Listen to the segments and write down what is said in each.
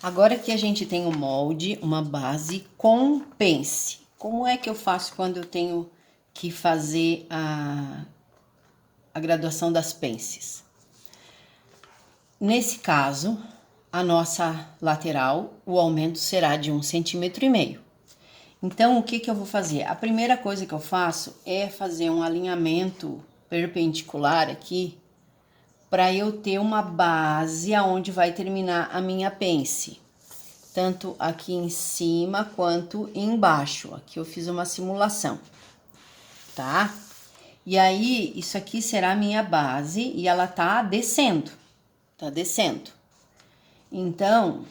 Agora que a gente tem um molde, uma base com pence, como é que eu faço quando eu tenho que fazer a graduação das pences? Nesse caso, a nossa lateral, o aumento será de 1,5 cm. Então, o que eu vou fazer? A primeira coisa que eu faço é fazer um alinhamento perpendicular aqui, para eu ter uma base aonde vai terminar a minha pence. Tanto aqui em cima quanto embaixo. Aqui eu fiz uma simulação, tá? E aí, isso aqui será a minha base e ela tá descendo, Então,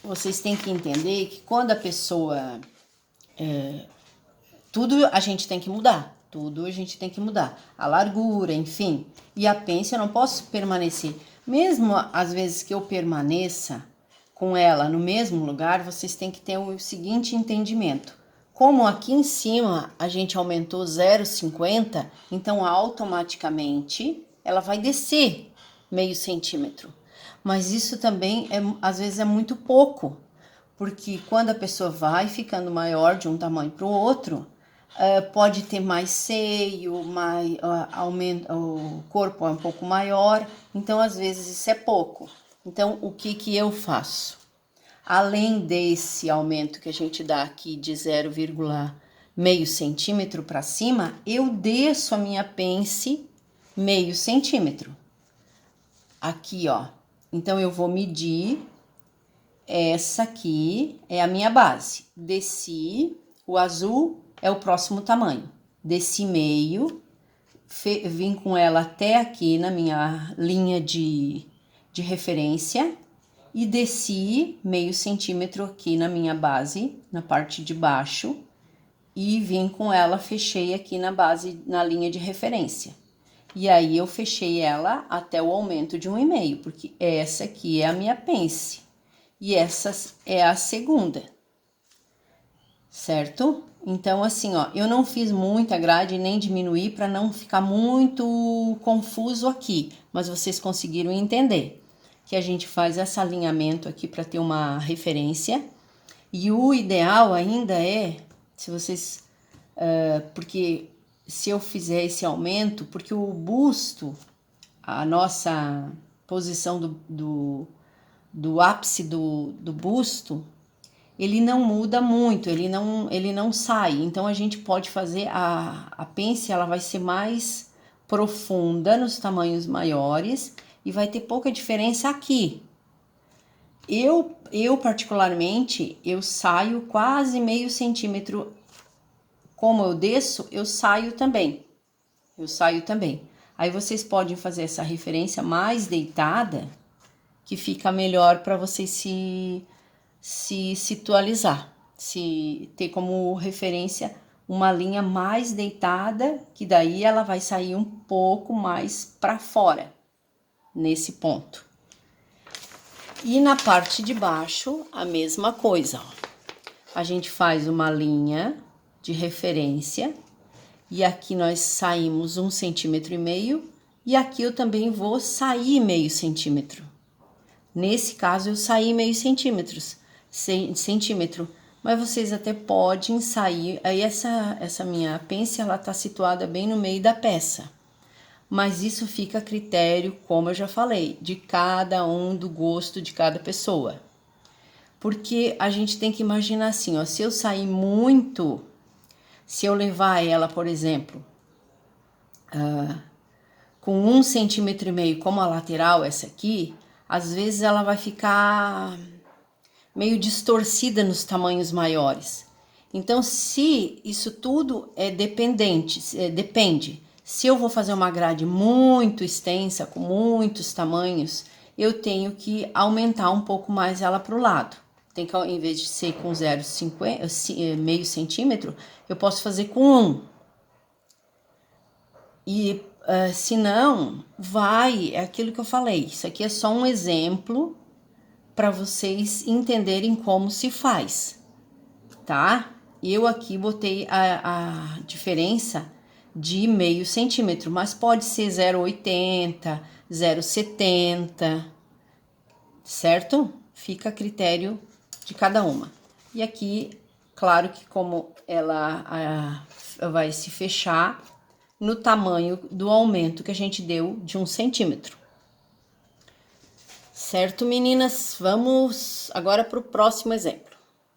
vocês têm que entender que quando a pessoa... tudo a gente tem que mudar, a largura, enfim. E a pence eu não posso permanecer. Mesmo às vezes que eu permaneça com ela no mesmo lugar, vocês têm que ter o seguinte entendimento. Como aqui em cima a gente aumentou 0,50, então automaticamente ela vai descer meio centímetro. Mas isso também às vezes é muito pouco, porque quando a pessoa vai ficando maior de um tamanho para o outro, pode ter mais seio, aumenta, o corpo é um pouco maior, então às vezes isso é pouco. Então o que eu faço? Além desse aumento que a gente dá aqui de 0,5 centímetro para cima, eu desço a minha pence meio centímetro. Aqui, ó. Então eu vou medir. Essa aqui é a minha base. Desci, o azul é o próximo tamanho. Desci meio, vim com ela até aqui na minha linha de referência e desci meio centímetro aqui na minha base, na parte de baixo, e vim com ela, fechei aqui na base, na linha de referência. E aí eu fechei ela até o aumento de 1,5, porque essa aqui é a minha pence. E essa é a segunda, certo? Então, assim, ó, eu não fiz muita grade nem diminuir para não ficar muito confuso aqui, mas vocês conseguiram entender que a gente faz esse alinhamento aqui para ter uma referência. E o ideal ainda é, se vocês, porque se eu fizer esse aumento, porque o busto, a nossa posição do ápice do busto, ele não muda muito, ele não sai. Então, a gente pode fazer a pence, ela vai ser mais profunda nos tamanhos maiores e vai ter pouca diferença aqui. Eu particularmente, eu saio quase meio centímetro. Como eu desço, eu saio também. Aí vocês podem fazer essa referência mais deitada, que fica melhor para vocês se situalizar, se ter como referência uma linha mais deitada, que daí ela vai sair um pouco mais para fora, nesse ponto. E na parte de baixo, a mesma coisa, ó. A gente faz uma linha de referência, e aqui nós saímos 1,5 centímetro, e aqui eu também vou sair meio centímetro. Nesse caso, eu saí meio centímetro, mas vocês até podem sair. Aí essa minha pence, ela tá situada bem no meio da peça. Mas isso fica a critério, como eu já falei, de cada um, do gosto de cada pessoa. Porque a gente tem que imaginar assim, ó, se eu sair muito, se eu levar ela, por exemplo, com 1,5 centímetro, como a lateral, essa aqui, às vezes ela vai ficar meio distorcida nos tamanhos maiores. Então, se isso tudo depende. Se eu vou fazer uma grade muito extensa, com muitos tamanhos, eu tenho que aumentar um pouco mais ela para o lado. Tem que, em vez de ser com 0,5 centímetro, eu posso fazer com 1. E se não, é aquilo que eu falei. Isso aqui é só um exemplo para vocês entenderem como se faz, tá? Eu aqui botei a diferença de meio centímetro, mas pode ser 0,80, 0,70, certo? fica a critério de cada uma. E aqui, claro que como ela vai se fechar no tamanho do aumento que a gente deu de 1 centímetro. Certo, meninas? Vamos agora para o próximo exemplo.